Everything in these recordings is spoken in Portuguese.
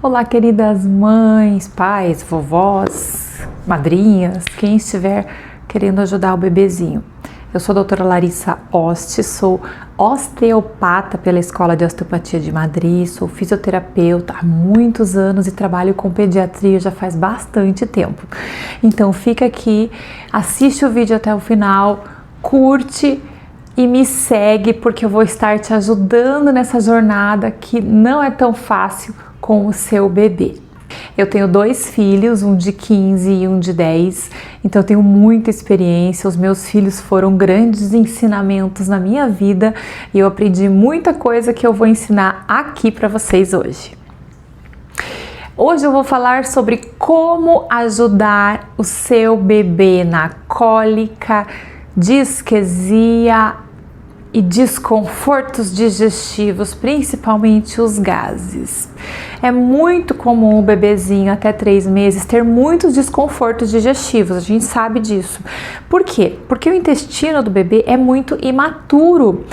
Olá, queridas mães, pais, vovós, madrinhas, quem estiver querendo ajudar o bebezinho. Eu sou a doutora Larissa Oste, sou osteopata pela Escola de Osteopatia de Madrid, sou fisioterapeuta há muitos anos e trabalho com pediatria já faz bastante tempo. Então fica aqui, assiste o vídeo até o final, curte e me segue porque eu vou estar te ajudando nessa jornada que não é tão fácil com o seu bebê. Eu tenho 2 filhos, um de 15 e um de 10, então eu tenho muita experiência. Os meus filhos foram grandes ensinamentos na minha vida e eu aprendi muita coisa que eu vou ensinar aqui para vocês hoje. Hoje eu vou falar sobre como ajudar o seu bebê na cólica, disquesia e desconfortos digestivos, principalmente os gases. É muito comum o bebezinho até 3 meses ter muitos desconfortos digestivos, a gente sabe disso. Por quê? Porque o intestino do bebê é muito imaturo.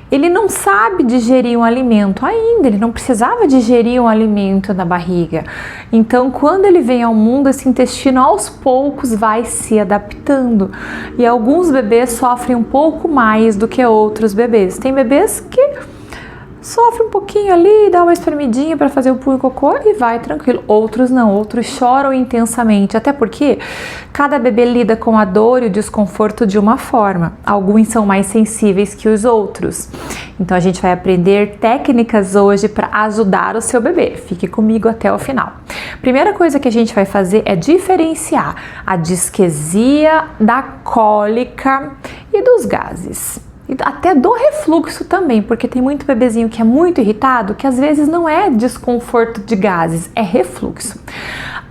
Ele não sabe digerir um alimento ainda, ele não precisava digerir um alimento na barriga. Então, quando ele vem ao mundo, esse intestino aos poucos vai se adaptando. E alguns bebês sofrem um pouco mais do que outros bebês. Tem bebês que sofrem um pouquinho ali, dá uma espremidinha para fazer o poo e cocô e vai tranquilo. Outros não, outros choram intensamente, até porque cada bebê lida com a dor e o desconforto de uma forma. Alguns são mais sensíveis que os outros. Então a gente vai aprender técnicas hoje para ajudar o seu bebê. Fique comigo até o final. Primeira coisa que a gente vai fazer é diferenciar a disquesia da cólica e dos gases. E até do refluxo também, porque tem muito bebezinho que é muito irritado, que às vezes não é desconforto de gases, é refluxo.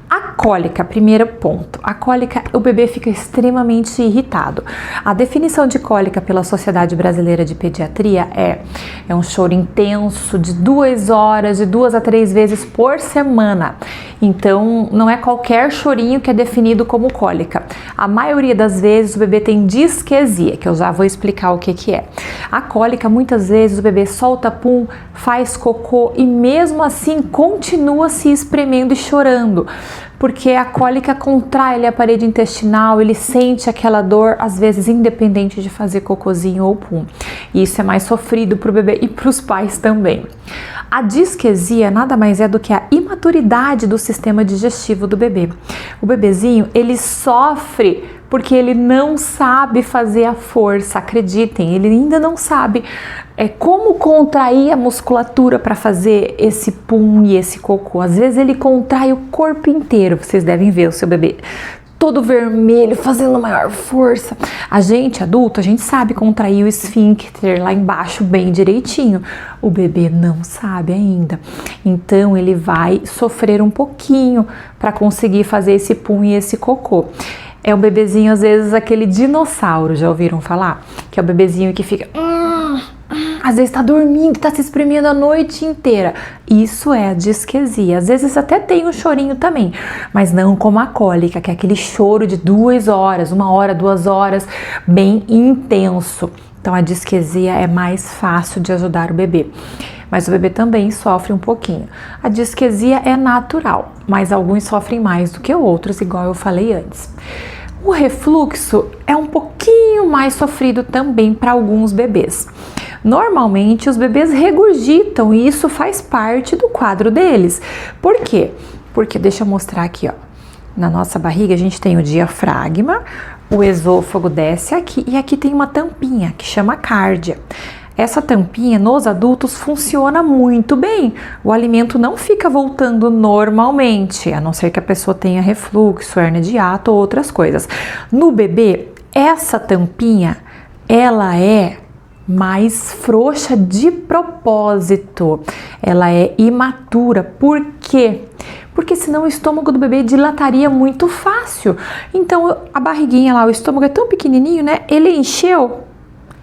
A cólica, primeiro ponto. A cólica, o bebê fica extremamente irritado. A definição de cólica pela Sociedade Brasileira de Pediatria é um choro intenso de 2 horas, de 2 a 3 vezes por semana. Então, não é qualquer chorinho que é definido como cólica. A maioria das vezes o bebê tem disquesia, que eu já vou explicar o que é. A cólica, muitas vezes o bebê solta pum, faz cocô e mesmo assim continua se espremendo e chorando. Porque a cólica contrai a parede intestinal, ele sente aquela dor, às vezes independente de fazer cocôzinho ou pum. E isso é mais sofrido para o bebê e para os pais também. A disquesia nada mais é do que a imaturidade do sistema digestivo do bebê. O bebezinho, ele sofre porque ele não sabe fazer a força, acreditem, ele ainda não sabe como contrair a musculatura para fazer esse pum e esse cocô. Às vezes ele contrai o corpo inteiro, vocês devem ver o seu bebê todo vermelho, fazendo maior força. A gente, adulto, a gente sabe contrair o esfíncter lá embaixo bem direitinho. O bebê não sabe ainda. Então, ele vai sofrer um pouquinho para conseguir fazer esse pum e esse cocô. É um bebezinho, às vezes, aquele dinossauro, já ouviram falar? Que é o bebezinho que fica... às vezes tá dormindo, tá se espremendo a noite inteira. Isso é a disquesia. Às vezes até tem um chorinho também, mas não como a cólica, que é aquele choro de 2 horas, 1 hora, 2 horas, bem intenso. Então a disquesia é mais fácil de ajudar o bebê. Mas o bebê também sofre um pouquinho. A disquesia é natural, mas alguns sofrem mais do que outros, igual eu falei antes. O refluxo é um pouquinho mais sofrido também para alguns bebês. Normalmente os bebês regurgitam e isso faz parte do quadro deles. Por quê? Porque deixa eu mostrar aqui, ó. Na nossa barriga a gente tem o diafragma, o esôfago desce aqui e aqui tem uma tampinha que chama cárdia. Essa tampinha nos adultos funciona muito bem. O alimento não fica voltando normalmente, a não ser que a pessoa tenha refluxo, hérnia de hiato ou outras coisas. No bebê, essa tampinha, ela é mais frouxa de propósito. Ela é imatura. Por quê? Porque senão o estômago do bebê dilataria muito fácil. Então, a barriguinha lá, o estômago é tão pequenininho, né? Ele encheu,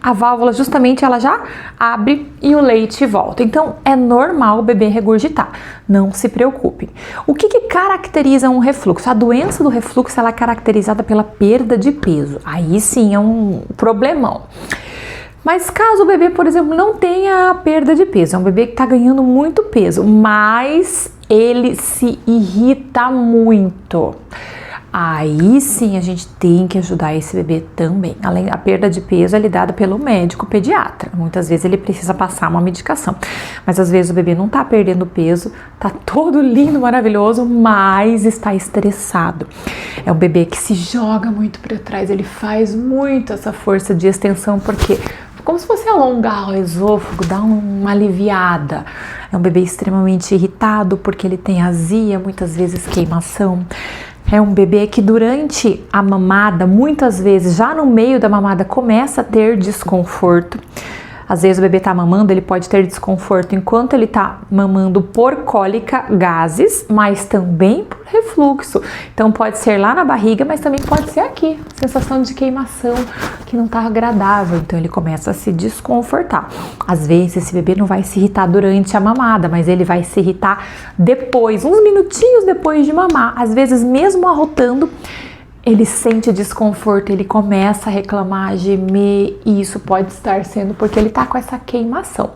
a válvula justamente ela já abre e o leite volta. Então é normal o bebê regurgitar, não se preocupem. O que caracteriza um refluxo? A doença do refluxo ela é caracterizada pela perda de peso. Aí sim é um problemão. Mas caso o bebê, por exemplo, não tenha a perda de peso, é um bebê que está ganhando muito peso, mas ele se irrita muito, aí sim a gente tem que ajudar esse bebê também. Além da perda de peso é lidada pelo médico pediatra. Muitas vezes ele precisa passar uma medicação. Mas às vezes o bebê não tá perdendo peso, tá todo lindo, maravilhoso, mas está estressado. É um bebê que se joga muito para trás, ele faz muito essa força de extensão, porque como se fosse alongar o esôfago, dar uma aliviada. É um bebê extremamente irritado porque ele tem azia, muitas vezes queimação. É um bebê que durante a mamada, muitas vezes, já no meio da mamada, começa a ter desconforto. Às vezes o bebê tá mamando, ele pode ter desconforto enquanto ele tá mamando por cólica, gases, mas também por refluxo. Então pode ser lá na barriga, mas também pode ser aqui, sensação de queimação que não tá agradável. Então ele começa a se desconfortar. Às vezes esse bebê não vai se irritar durante a mamada, mas ele vai se irritar depois, uns minutinhos depois de mamar. Às vezes mesmo arrotando, ele sente desconforto, ele começa a reclamar, a gemer, e isso pode estar sendo porque ele tá com essa queimação.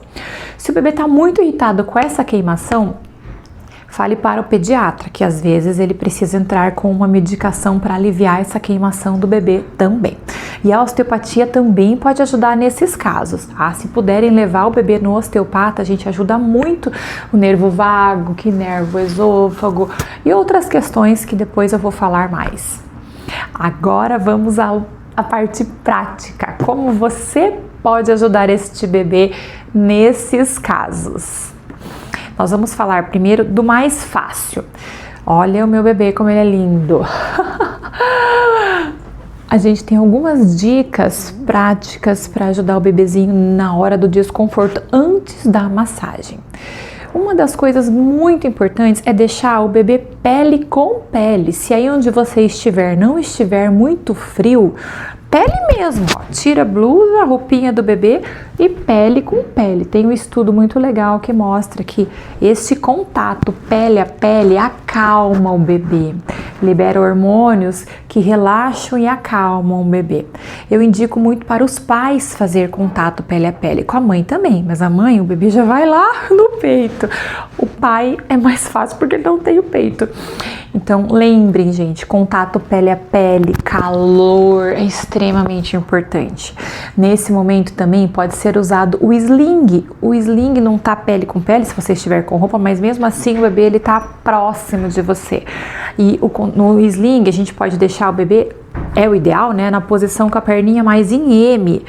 Se o bebê tá muito irritado com essa queimação, fale para o pediatra que às vezes ele precisa entrar com uma medicação para aliviar essa queimação do bebê também. E a osteopatia também pode ajudar nesses casos, tá? Se puderem levar o bebê no osteopata, a gente ajuda muito o nervo vago, que nervo esôfago e outras questões que depois eu vou falar mais. Agora vamos à parte prática, como você pode ajudar este bebê nesses casos. Nós vamos falar primeiro do mais fácil. Olha o meu bebê como ele é lindo. A gente tem algumas dicas práticas para ajudar o bebezinho na hora do desconforto antes da massagem. Uma das coisas muito importantes é deixar o bebê pele com pele. Se aí onde você estiver não estiver muito frio, pele mesmo, ó. Tira a blusa, a roupinha do bebê e pele com pele. Tem um estudo muito legal que mostra que esse contato pele a pele acalma o bebê, libera hormônios que relaxam e acalmam o bebê. Eu indico muito para os pais fazer contato pele a pele, com a mãe também, mas a mãe, o bebê já vai lá no peito. O pai é mais fácil porque não tem o peito. Então lembrem, gente, contato pele a pele, calor é extremamente importante. Nesse momento também pode ser usado o sling. O sling não tá pele com pele se você estiver com roupa, mas mesmo assim o bebê ele tá próximo de você. E no sling a gente pode deixar o bebê, é o ideal, né, na posição com a perninha mais em M,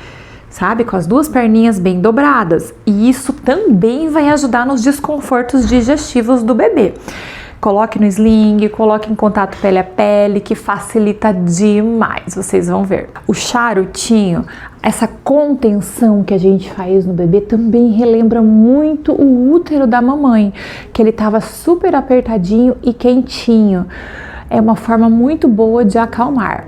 sabe? Com as duas perninhas bem dobradas. E isso também vai ajudar nos desconfortos digestivos do bebê. Coloque no sling, coloque em contato pele a pele, que facilita demais, vocês vão ver. O charutinho, essa contenção que a gente faz no bebê também relembra muito o útero da mamãe, que ele estava super apertadinho e quentinho. É uma forma muito boa de acalmar.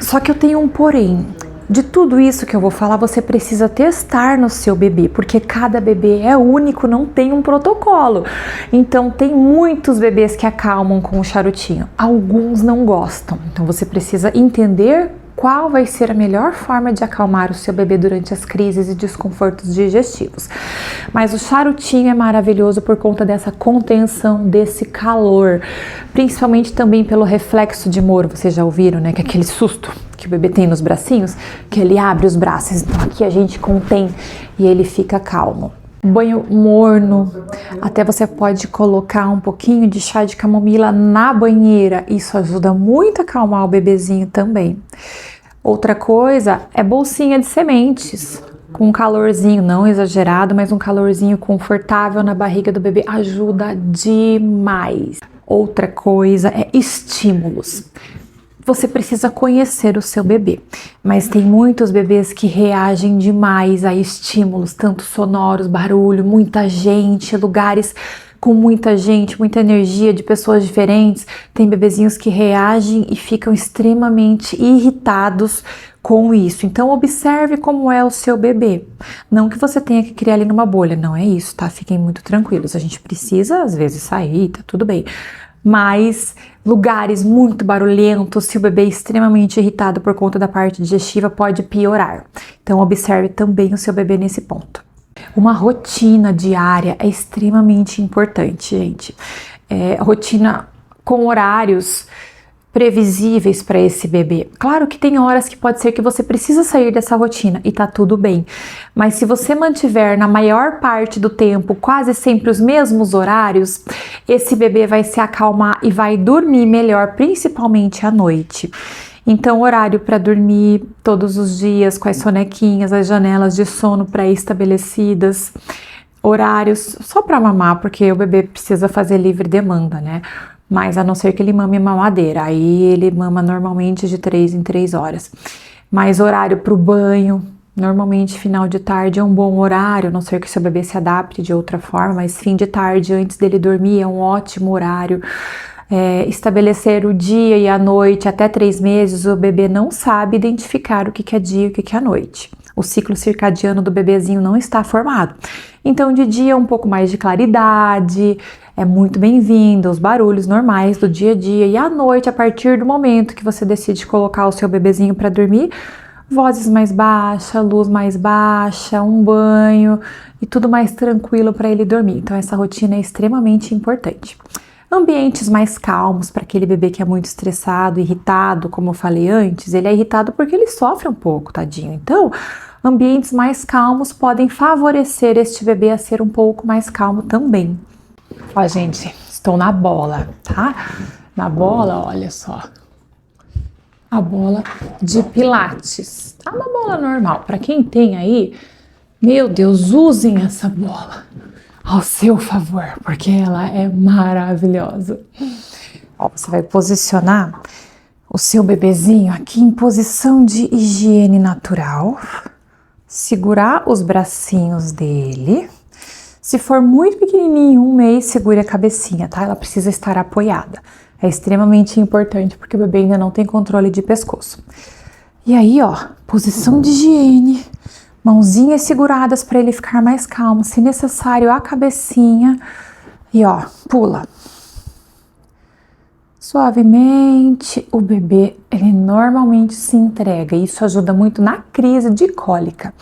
Só que eu tenho um porém. De tudo isso que eu vou falar, você precisa testar no seu bebê, porque cada bebê é único, não tem um protocolo. Então, tem muitos bebês que acalmam com o charutinho, alguns não gostam. Então, você precisa entender qual vai ser a melhor forma de acalmar o seu bebê durante as crises e desconfortos digestivos. Mas o charutinho é maravilhoso por conta dessa contenção, desse calor, principalmente também pelo reflexo de Moro. Vocês já ouviram, né? Que é aquele susto que o bebê tem nos bracinhos, que ele abre os braços. Então aqui a gente contém e ele fica calmo. Banho morno, até você pode colocar um pouquinho de chá de camomila na banheira, isso ajuda muito a acalmar o bebezinho também. Outra coisa é bolsinha de sementes, com um calorzinho, não exagerado, mas um calorzinho confortável na barriga do bebê ajuda demais. Outra coisa é estímulos. Você precisa conhecer o seu bebê, mas tem muitos bebês que reagem demais a estímulos, tanto sonoros, barulho, muita gente, lugares com muita gente, muita energia de pessoas diferentes. Tem bebezinhos que reagem e ficam extremamente irritados com isso. Então observe como é o seu bebê. Não que você tenha que criar ele numa bolha, não é isso, tá? Fiquem muito tranquilos. A gente precisa às vezes sair, tá tudo bem. Mas lugares muito barulhentos, se o bebê é extremamente irritado por conta da parte digestiva, pode piorar. Então, observe também o seu bebê nesse ponto. Uma rotina diária é extremamente importante, gente. Rotina com horários previsíveis para esse bebê. Claro que tem horas que pode ser que você precisa sair dessa rotina e tá tudo bem. Mas se você mantiver na maior parte do tempo quase sempre os mesmos horários, esse bebê vai se acalmar e vai dormir melhor, principalmente à noite. Então, horário para dormir todos os dias, com as sonequinhas, as janelas de sono pré-estabelecidas, horários só para mamar, porque o bebê precisa fazer livre demanda, né? Mas a não ser que ele mame mamadeira, aí ele mama normalmente de 3 em 3 horas. Mas horário para o banho, normalmente final de tarde é um bom horário, a não ser que seu bebê se adapte de outra forma, mas fim de tarde antes dele dormir é um ótimo horário. Estabelecer o dia e a noite até 3 meses, o bebê não sabe identificar o que é dia e o que é noite. O ciclo circadiano do bebezinho não está formado. Então, de dia, um pouco mais de claridade, é muito bem-vindo, os barulhos normais do dia a dia. E à noite, a partir do momento que você decide colocar o seu bebezinho para dormir, vozes mais baixas, luz mais baixa, um banho e tudo mais tranquilo para ele dormir. Então, essa rotina é extremamente importante. Ambientes mais calmos para aquele bebê que é muito estressado, irritado, como eu falei antes, ele é irritado porque ele sofre um pouco, tadinho. Então, ambientes mais calmos podem favorecer este bebê a ser um pouco mais calmo também. Ó, gente, estou na bola, tá? Na bola, olha só. A bola de pilates. Tá uma bola normal. Para quem tem aí, meu Deus, usem essa bola ao seu favor, porque ela é maravilhosa. Ó, você vai posicionar o seu bebezinho aqui em posição de higiene natural, segurar os bracinhos dele. Se for muito pequenininho, 1 mês, segure a cabecinha, tá? Ela precisa estar apoiada. É extremamente importante porque o bebê ainda não tem controle de pescoço. E aí, ó, posição de higiene. Mãozinhas seguradas para ele ficar mais calmo, se necessário a cabecinha e ó, pula. Suavemente, o bebê, ele normalmente se entrega e isso ajuda muito na crise de cólica.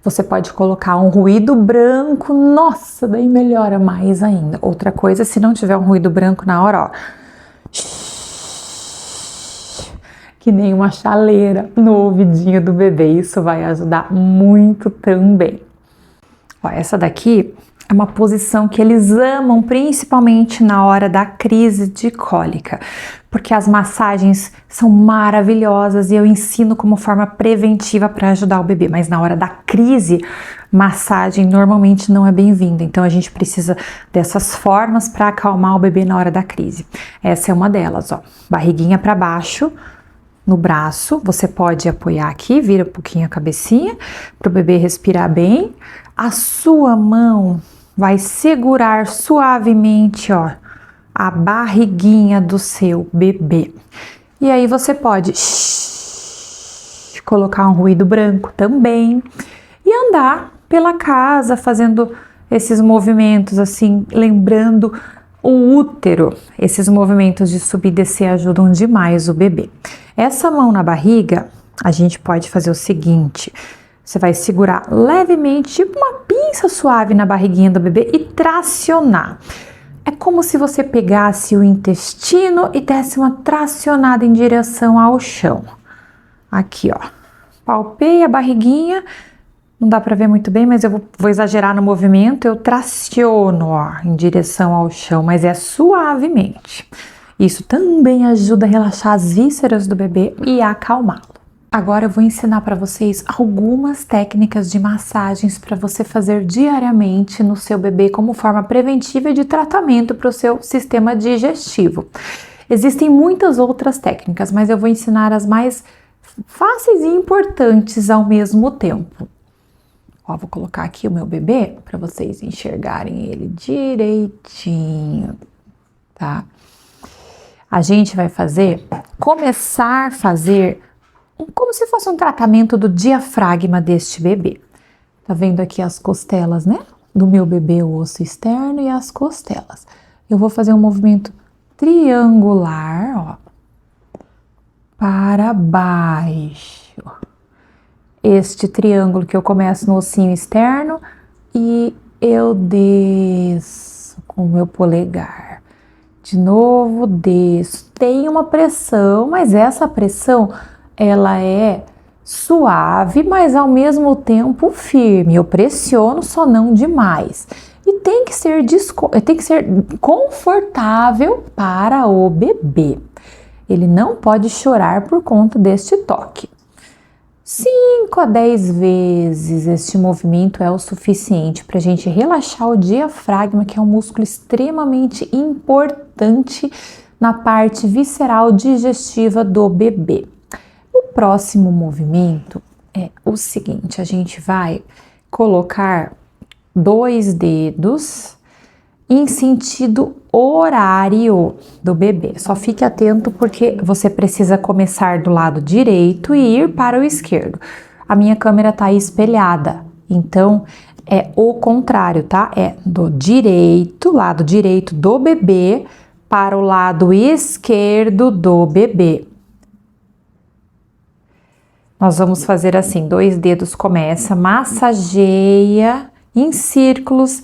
Você pode colocar um ruído branco, nossa, daí melhora mais ainda. Outra coisa, se não tiver um ruído branco na hora, ó, que nem uma chaleira no ouvidinho do bebê, isso vai ajudar muito também. Ó, essa daqui é uma posição que eles amam, principalmente na hora da crise de cólica, porque as massagens são maravilhosas e eu ensino como forma preventiva para ajudar o bebê, mas na hora da crise, massagem normalmente não é bem-vinda, então a gente precisa dessas formas para acalmar o bebê na hora da crise. Essa é uma delas, ó, barriguinha para baixo, no braço, você pode apoiar aqui, vira um pouquinho a cabecinha para o bebê respirar bem. A sua mão vai segurar suavemente, ó, a barriguinha do seu bebê. E aí você pode colocar um ruído branco também e andar pela casa fazendo esses movimentos assim, lembrando o útero. Esses movimentos de subir e descer ajudam demais o bebê. Essa mão na barriga, a gente pode fazer o seguinte, você vai segurar levemente, tipo uma pinça suave na barriguinha do bebê e tracionar. É como se você pegasse o intestino e desse uma tracionada em direção ao chão. Aqui, ó, palpei a barriguinha, não dá para ver muito bem, mas eu vou exagerar no movimento, eu traciono, ó, em direção ao chão, mas é suavemente. Isso também ajuda a relaxar as vísceras do bebê e a acalmá-lo. Agora eu vou ensinar para vocês algumas técnicas de massagens para você fazer diariamente no seu bebê como forma preventiva e de tratamento para o seu sistema digestivo. Existem muitas outras técnicas, mas eu vou ensinar as mais fáceis e importantes ao mesmo tempo. Ó, vou colocar aqui o meu bebê para vocês enxergarem ele direitinho, tá? A gente vai começar a fazer como se fosse um tratamento do diafragma deste bebê. Tá vendo aqui as costelas, né? Do meu bebê, o osso externo e as costelas. Eu vou fazer um movimento triangular, ó, para baixo. Este triângulo que eu começo no ossinho externo e eu desço com o meu polegar. De novo, desço. Tem uma pressão, mas essa pressão, ela é suave, mas ao mesmo tempo firme. Eu pressiono, só não demais. E tem que ser confortável para o bebê. Ele não pode chorar por conta deste toque. 5 a 10 vezes este movimento é o suficiente para a gente relaxar o diafragma, que é um músculo extremamente importante na parte visceral digestiva do bebê. O próximo movimento é o seguinte: a gente vai colocar 2 dedos em sentido horário do bebê. Só fique atento porque você precisa começar do lado direito e ir para o esquerdo. A minha câmera tá aí espelhada, então é o contrário, tá? É do direito, lado direito do bebê para o lado esquerdo do bebê. Nós vamos fazer assim, 2 dedos começa, massageia em círculos,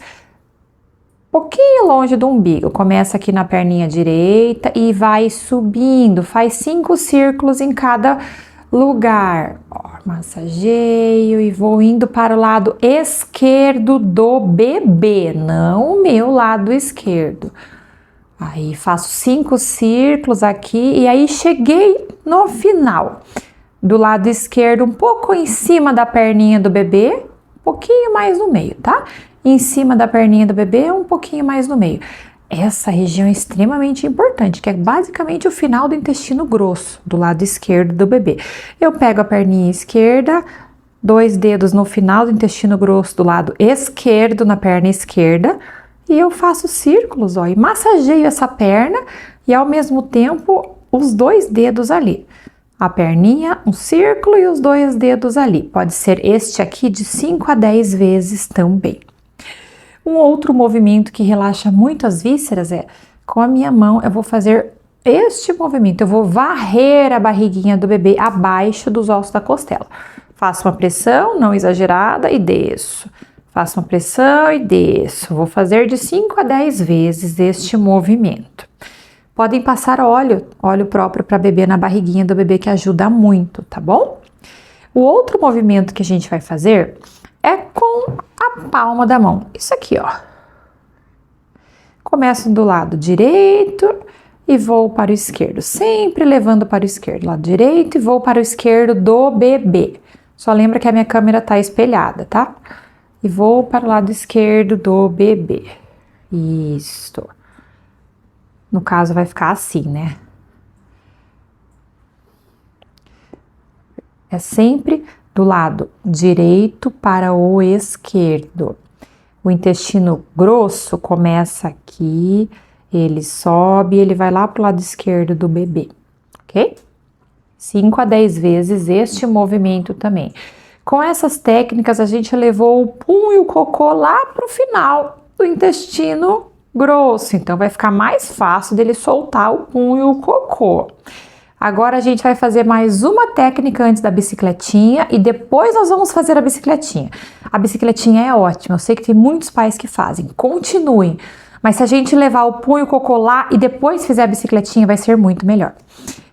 pouquinho longe do umbigo, começa aqui na perninha direita e vai subindo, faz 5 círculos em cada lugar. Ó, massageio e vou indo para o lado esquerdo do bebê, não o meu lado esquerdo. Aí faço 5 círculos aqui e aí cheguei no final. Do lado esquerdo, um pouco em cima da perninha do bebê, um pouquinho mais no meio, tá? Em cima da perninha do bebê, um pouquinho mais no meio. Essa região é extremamente importante, que é basicamente o final do intestino grosso, do lado esquerdo do bebê. Eu pego a perninha esquerda, 2 dedos no final do intestino grosso do lado esquerdo, na perna esquerda, e eu faço círculos, ó, e massageio essa perna e ao mesmo tempo os 2 dedos ali. A perninha, um círculo e os 2 dedos ali. Pode ser este aqui de 5 a 10 vezes também. Um outro movimento que relaxa muito as vísceras é, com a minha mão, eu vou fazer este movimento. Eu vou varrer a barriguinha do bebê abaixo dos ossos da costela. Faço uma pressão, não exagerada, e desço. Faço uma pressão e desço. Vou fazer de 5 a 10 vezes este movimento. Podem passar óleo próprio para bebê na barriguinha do bebê, que ajuda muito, tá bom? O outro movimento que a gente vai fazer é com a palma da mão. Isso aqui, ó. Começo do lado direito e vou para o esquerdo, sempre levando para o esquerdo. Lado direito e vou para o esquerdo do bebê. Só lembra que a minha câmera tá espelhada, tá? E vou para o lado esquerdo do bebê. Isso. No caso, vai ficar assim, né? É sempre do lado direito para o esquerdo. O intestino grosso começa aqui, ele sobe, ele vai lá para o lado esquerdo do bebê, ok? 5 a 10 vezes este movimento também. Com essas técnicas, a gente levou o pum e o cocô lá para o final do intestino grosso, então vai ficar mais fácil dele soltar o pum e o cocô. Agora a gente vai fazer mais uma técnica antes da bicicletinha e depois nós vamos fazer a bicicletinha. A bicicletinha é ótima, eu sei que tem muitos pais que fazem, continuem. Mas se a gente levar o pum e o cocô lá e depois fizer a bicicletinha, vai ser muito melhor.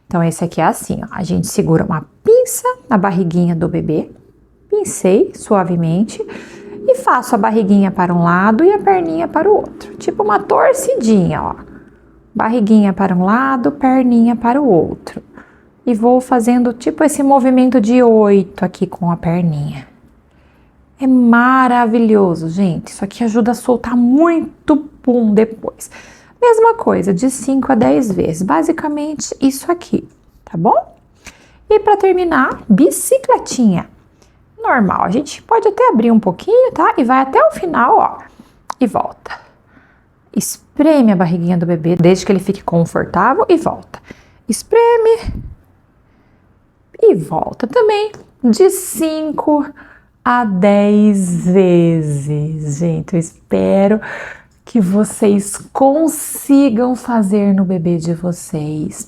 Então esse aqui é assim, ó. A gente segura uma pinça na barriguinha do bebê, pincei suavemente e faço a barriguinha para um lado e a perninha para o outro. Tipo uma torcidinha, ó. Barriguinha para um lado, perninha para o outro. E vou fazendo tipo esse movimento de 8 aqui com a perninha. É maravilhoso, gente. Isso aqui ajuda a soltar muito pum depois. Mesma coisa, de 5 a 10 vezes. Basicamente isso aqui, tá bom? E para terminar, bicicletinha. Normal, a gente pode até abrir um pouquinho, tá? E vai até o final, ó. E volta. Espreme a barriguinha do bebê, desde que ele fique confortável e volta. Espreme e volta também, de 5 a 10 vezes. Gente, eu espero que vocês consigam fazer no bebê de vocês.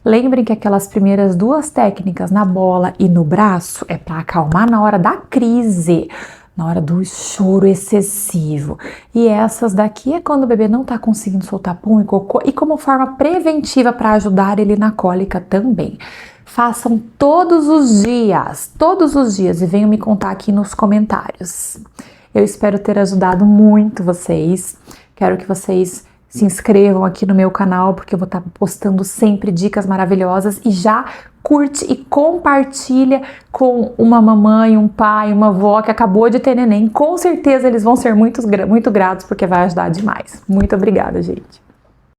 Lembrem que aquelas primeiras 2 técnicas na bola e no braço é para acalmar na hora da crise, na hora do choro excessivo. E essas daqui é quando o bebê não tá conseguindo soltar pum e cocô e como forma preventiva para ajudar ele na cólica também. Façam todos os dias e venham me contar aqui nos comentários. Eu espero ter ajudado muito vocês. Quero que vocês se inscrevam aqui no meu canal, porque eu vou estar postando sempre dicas maravilhosas, e já curte e compartilha com uma mamãe, um pai, uma avó que acabou de ter neném. Com certeza eles vão ser muito gratos, porque vai ajudar demais. Muito obrigada, gente.